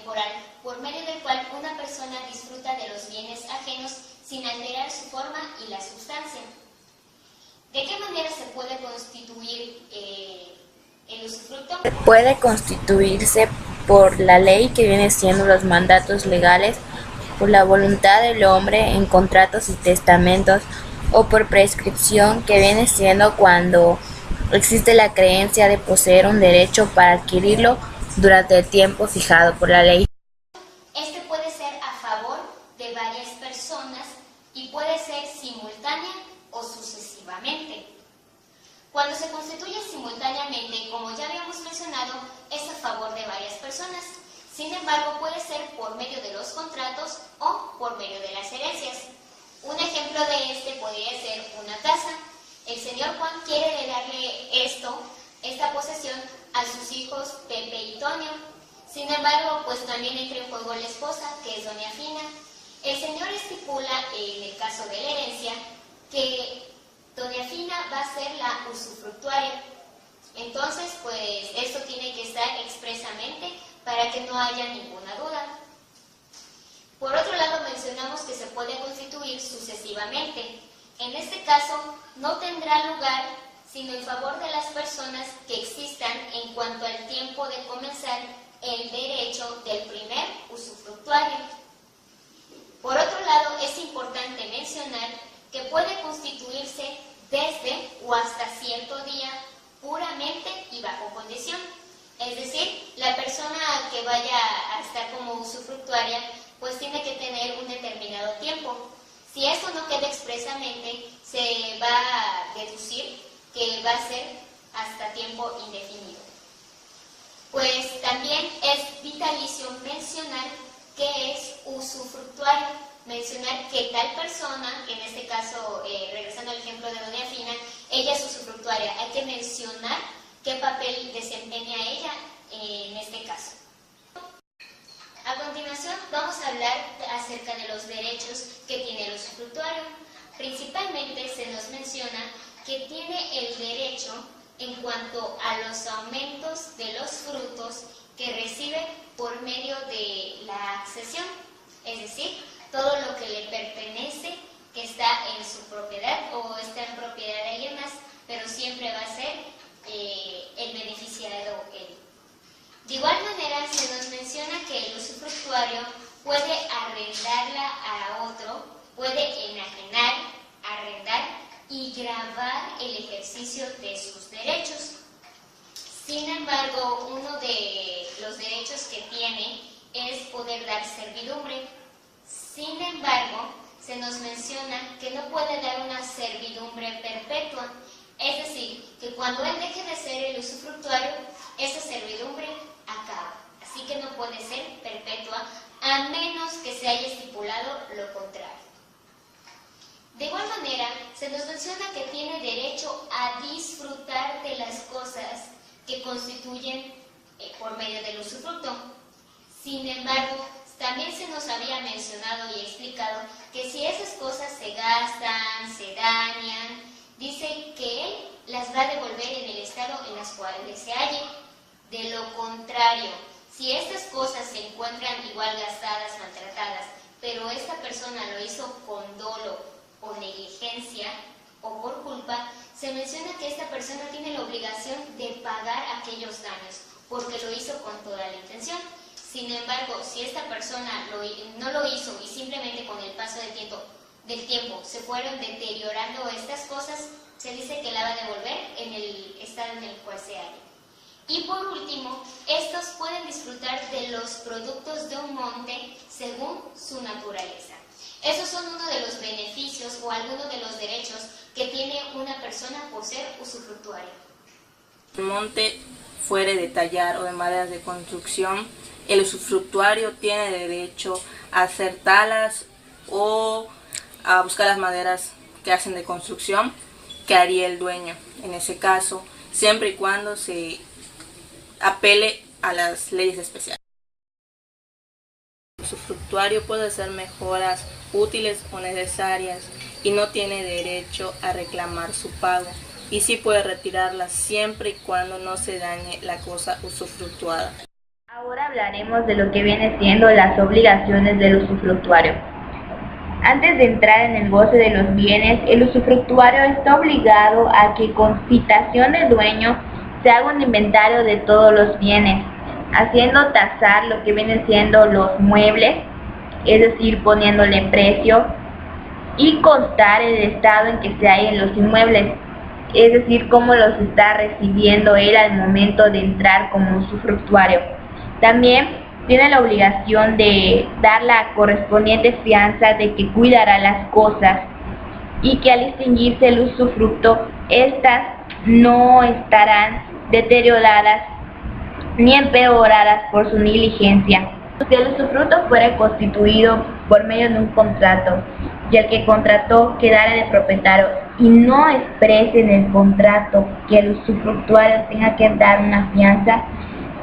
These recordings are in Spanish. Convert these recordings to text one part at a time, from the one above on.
temporal por medio del cual una persona disfruta de los bienes ajenos sin alterar su forma y la sustancia. ¿De qué manera se puede constituir el usufructo? Puede constituirse por la ley, que viene siendo los mandatos legales, por la voluntad del hombre en contratos y testamentos, o por prescripción, que viene siendo cuando existe la creencia de poseer un derecho para adquirirlo durante el tiempo fijado por la ley. Este puede ser a favor de varias personas y puede ser simultánea o sucesivamente. Cuando se constituye simultáneamente, como ya habíamos mencionado, es a favor de varias personas. Sin embargo, puede ser por medio de los contratos o por medio de las herencias. Un ejemplo de este podría ser una casa. El señor Juan quiere heredarle esta posesión a sus hijos Pepe y Toño. Sin embargo, pues también entra en juego la esposa, que es doña Fina. El señor estipula, en el caso de la herencia, que doña Fina va a ser la usufructuaria. Entonces, pues esto tiene que estar expresamente para que no haya ninguna duda. Por otro lado, mencionamos que se puede constituir sucesivamente. En este caso, no tendrá lugar sino en favor de las personas que existan en cuanto al tiempo de comenzar el derecho del primer usufructuario. Por otro lado, es importante mencionar que puede constituirse desde o hasta cierto día puramente y bajo condición. Es decir, la persona que vaya a estar como usufructuaria pues tiene que tener un determinado tiempo. Si eso no queda expresamente, se va a deducir que va a ser hasta tiempo indefinido. Pues también es vitalicio mencionar qué es usufructuario, mencionar que tal persona, que en este caso, regresando al ejemplo de doña Fina, ella es usufructuaria. Hay que mencionar qué papel desempeña ella en este caso. A continuación vamos a hablar acerca de los derechos que tiene el usufructuario. Principalmente se nos menciona que tiene el derecho en cuanto a los aumentos de los frutos que recibe por medio de la accesión, es decir, todo lo que le pertenece, que está en su propiedad o está en propiedad de alguien más, pero siempre va a ser el beneficiado él. De igual manera, se nos menciona que el usufructuario puede arrendarla a otro, puede enajenar, arrendar y gravar el ejercicio de sus derechos. Sin embargo, uno de los derechos que tiene es poder dar servidumbre. Sin embargo, se nos menciona que no puede dar una servidumbre perpetua, es decir, que cuando él deje de ser el usufructuario, esa servidumbre acaba. Así que no puede ser perpetua, a menos que se haya estipulado lo contrario. De igual manera, se nos menciona que tiene derecho a disfrutar de las cosas que constituyen por medio del usufructo. Sin embargo, también se nos había mencionado y explicado que si esas cosas se gastan, se dañan, dice que él las va a devolver en el estado en las cuales se halle. De lo contrario, si estas cosas se encuentran igual gastadas, maltratadas, pero esta persona lo hizo con dolo o negligencia o por culpa, se menciona que esta persona tiene la obligación de pagar aquellos daños, porque lo hizo con toda la intención. Sin embargo, si esta persona no lo hizo y simplemente con el paso del tiempo se fueron deteriorando estas cosas, se dice que la va a devolver en el estado en el cual se halla. Y por último, estos pueden disfrutar de los productos de un monte según su naturaleza. Esos son uno de los beneficios o algunos de los derechos que tiene una persona por ser usufructuaria. El monte fuere de tallar o de maderas de construcción, el usufructuario tiene derecho a hacer talas o a buscar las maderas que hacen de construcción que haría el dueño. En ese caso, siempre y cuando se apele a las leyes especiales. El usufructuario puede hacer mejoras útiles o necesarias y no tiene derecho a reclamar su pago, y sí puede retirarlas siempre y cuando no se dañe la cosa usufructuada. Ahora hablaremos de lo que viene siendo las obligaciones del usufructuario. Antes de entrar en el goce de los bienes, el usufructuario está obligado a que con citación del dueño se haga un inventario de todos los bienes, haciendo tasar lo que vienen siendo los muebles, es decir, poniéndole precio, y constar el estado en que se hallen los inmuebles, es decir, cómo los está recibiendo él al momento de entrar como usufructuario. También tiene la obligación de dar la correspondiente fianza de que cuidará las cosas y que al extinguirse el usufructo, éstas no estarán deterioradas ni empeoradas por su negligencia. Si el usufructo fuera constituido por medio de un contrato y el que contrató quedara de propietario y no exprese en el contrato que el usufructuario tenga que dar una fianza,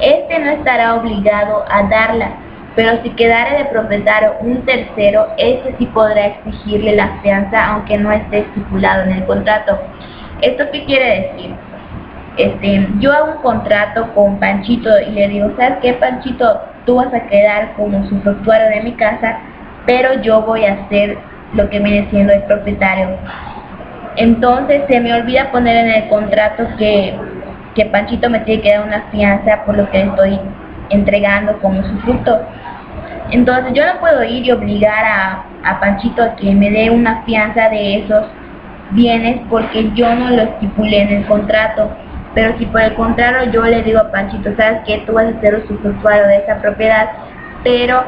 este no estará obligado a darla, pero si quedara de propietario un tercero, este sí podrá exigirle la fianza aunque no esté estipulado en el contrato. ¿Esto qué quiere decir? Yo hago un contrato con Panchito y le digo, ¿sabes qué, Panchito? Tú vas a quedar como usufructuario de mi casa, pero yo voy a ser lo que viene siendo el propietario. Entonces se me olvida poner en el contrato que Panchito me tiene que dar una fianza por lo que le estoy entregando como usufructo. Entonces yo no puedo ir y obligar a Panchito a que me dé una fianza de esos bienes porque yo no lo estipulé en el contrato. Pero si por el contrario yo le digo a Panchito, ¿sabes qué? Tú vas a ser usufructuario de esa propiedad, pero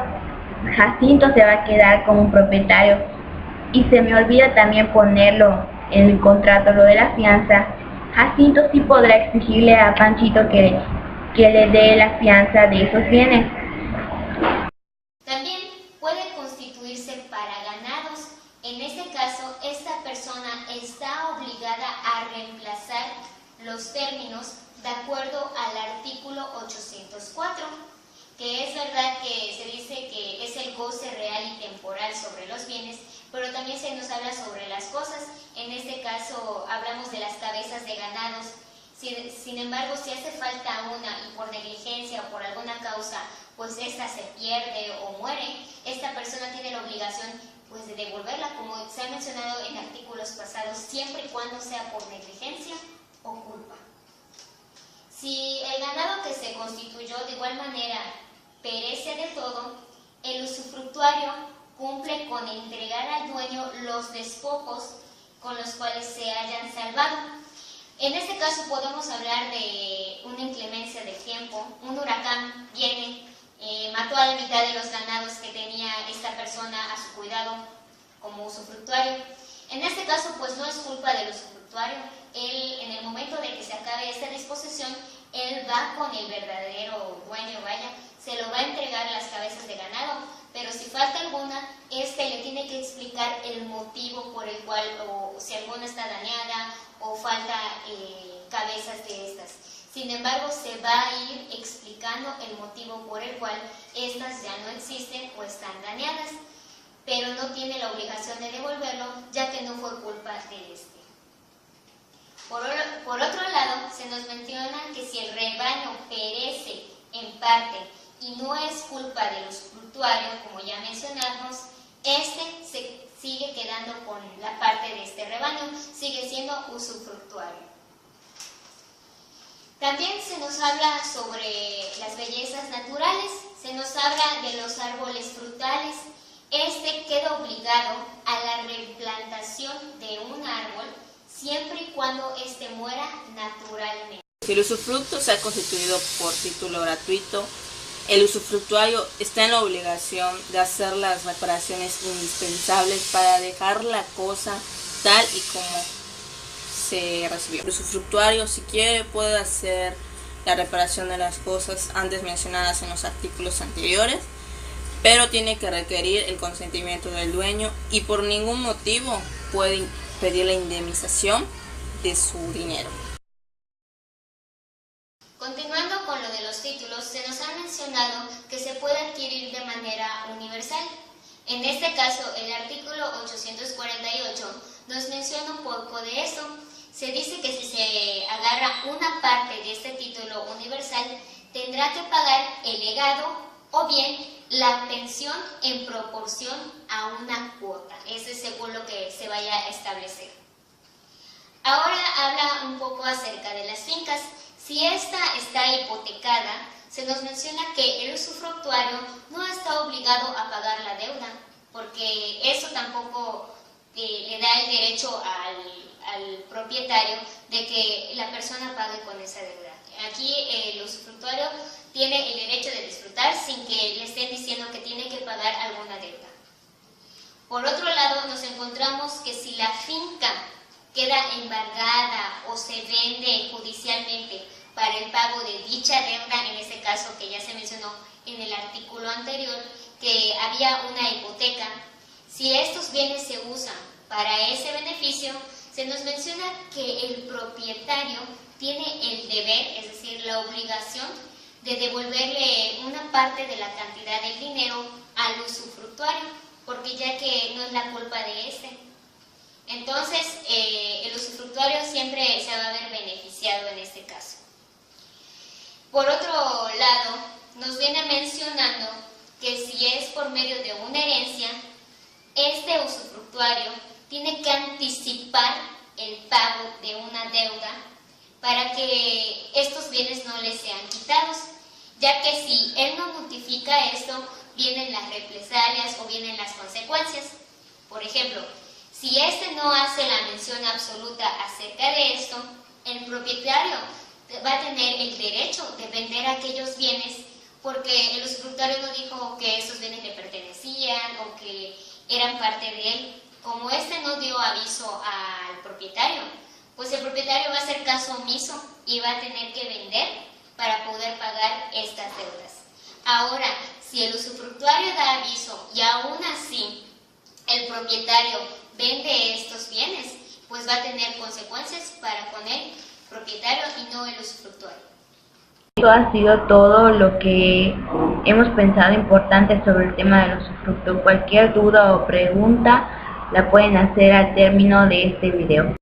Jacinto se va a quedar como un propietario. Y se me olvida también ponerlo en el contrato, lo de la fianza. Jacinto sí podrá exigirle a Panchito que le dé la fianza de esos bienes. También puede constituirse para ganados. En este caso, esta persona está obligada a reemplazar los términos de acuerdo al artículo 804, que es verdad que se dice que es el goce real y temporal sobre los bienes, pero también se nos habla sobre las cosas. En este caso hablamos de las cabezas de ganados. Sin embargo, si hace falta una y por negligencia o por alguna causa, pues esta se pierde o muere, esta persona tiene la obligación pues de devolverla, como se ha mencionado en artículos pasados, siempre y cuando sea por negligencia o culpa. Si el ganado que se constituyó de igual manera perece de todo, el usufructuario cumple con entregar al dueño los despojos con los cuales se hayan salvado. En este caso podemos hablar de una inclemencia del tiempo. Un huracán viene, mató a la mitad de los ganados que tenía esta persona a su cuidado como usufructuario. En este caso pues no es culpa del usufructuario. Él, en el momento de que se acabe esta disposición, él va con el verdadero dueño, se lo va a entregar las cabezas de ganado, pero si falta alguna, le tiene que explicar el motivo por el cual, o si alguna está dañada, o falta cabezas de estas. Sin embargo, se va a ir explicando el motivo por el cual estas ya no existen o están dañadas, pero no tiene la obligación de devolverlo, ya que no fue culpa de este. Por otro lado, se nos menciona que si el rebaño perece en parte y no es culpa del usufructuario, como ya mencionamos, se sigue quedando con la parte de este rebaño, sigue siendo usufructuario. También se nos habla sobre las bellezas naturales, se nos habla de los árboles frutales. Este queda obligado a la replantación de un árbol siempre y cuando éste muera naturalmente. Si el usufructo se ha constituido por título gratuito, el usufructuario está en la obligación de hacer las reparaciones indispensables para dejar la cosa tal y como se recibió. El usufructuario, si quiere, puede hacer la reparación de las cosas antes mencionadas en los artículos anteriores, pero tiene que requerir el consentimiento del dueño y por ningún motivo puede pedir la indemnización de su dinero. Continuando con lo de los títulos, se nos ha mencionado que se puede adquirir de manera universal. En este caso, el artículo 848 nos menciona un poco de esto. Se dice que si se agarra una parte de este título universal, tendrá que pagar el legado o bien la pensión en proporción a una cuota. Ese es según lo que se vaya a establecer. Ahora habla un poco acerca de las fincas. Si esta está hipotecada, se nos menciona que el usufructuario no está obligado a pagar la deuda, porque eso tampoco le da el derecho al propietario de que la persona pague con esa deuda. Aquí el usufructuario tiene el derecho de disfrutar sin que le estén diciendo que tiene que pagar alguna deuda. Por otro lado, nos encontramos que si la finca queda embargada o se vende judicialmente para el pago de dicha deuda, en este caso que ya se mencionó en el artículo anterior, que había una hipoteca, si estos bienes se usan para ese beneficio, se nos menciona que el propietario tiene el deber, es decir, la obligación de devolverle una parte de la cantidad del dinero al usufructuario, porque ya que no es la culpa de este. Entonces, el usufructuario siempre se va a ver beneficiado en este caso. Por otro lado, nos viene mencionando que si es por medio de una herencia, este usufructuario tiene que anticipar el pago de una deuda para que estos bienes no les sean quitados, ya que si él no notifica esto, vienen las represalias o vienen las consecuencias. Por ejemplo, si este no hace la mención absoluta acerca de esto, el propietario va a tener el derecho de vender aquellos bienes porque el usufructuario no dijo que esos bienes le pertenecían o que eran parte de él. Como este no dio aviso al propietario, pues el propietario va a hacer caso omiso y va a tener que vender para poder pagar estas deudas. Ahora, si el usufructuario da aviso y aún así el propietario vende estos bienes, pues va a tener consecuencias para con el propietario y no el usufructuario. Esto ha sido todo lo que hemos pensado importante sobre el tema del usufructo. Cualquier duda o pregunta la pueden hacer al término de este video.